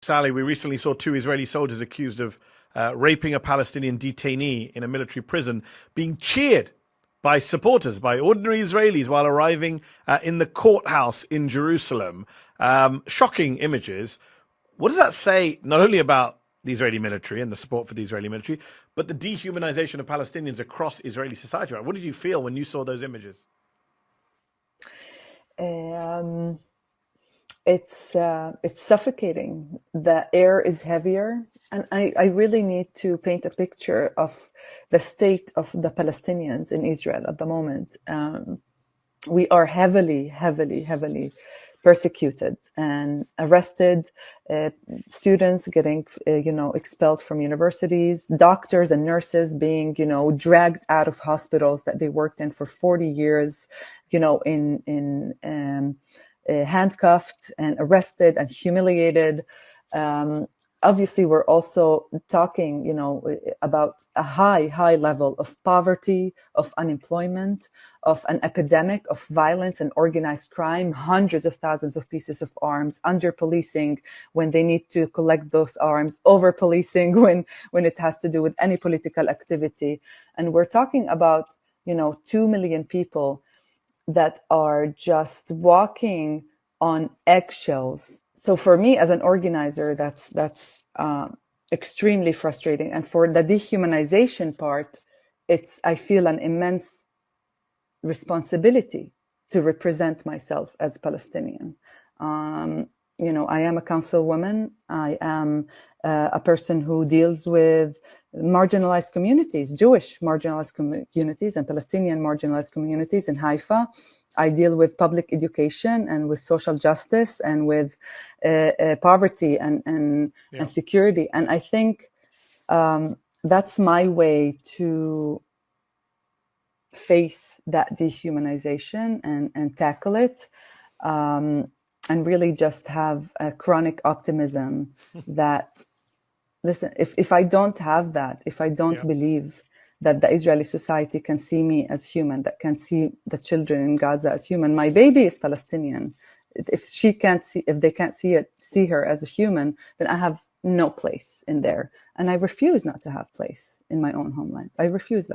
Sally, we recently saw 2 Israeli soldiers accused of raping a Palestinian detainee in a military prison being cheered by supporters, by ordinary Israelis while arriving in the courthouse in Jerusalem. Shocking images. What does that say not only about the Israeli military and the support for the Israeli military, but the dehumanization of Palestinians across Israeli society? What did you feel when you saw those images? It's suffocating. The air is heavier. And I really need to paint a picture of the state of the Palestinians in Israel at the moment. We are heavily persecuted and arrested, students getting, expelled from universities, doctors and nurses being, dragged out of hospitals that they worked in for 40 years, handcuffed and arrested and humiliated. Obviously, we're also talking, about a high level of poverty, of unemployment, of an epidemic of violence and organized crime, hundreds of thousands of pieces of arms, under policing when they need to collect those arms, over policing when it has to do with any political activity. And we're talking about, 2 million people that are just walking on eggshells. So for me as an organizer, that's extremely frustrating. And for the dehumanization part, I feel an immense responsibility to represent myself as Palestinian. I am a councilwoman. I am a person who deals with marginalized communities, Jewish marginalized communities and Palestinian marginalized communities in Haifa. I deal with public education and with social justice and with poverty and security. And I think that's my way to face that dehumanization and tackle it, and really just have a chronic optimism that, listen, if I don't have that, if I don't believe that the Israeli society can see me as human, that can see the children in Gaza as human. My baby is Palestinian. If they can't see her as a human, then I have no place in there. And I refuse not to have place in my own homeland. I refuse that.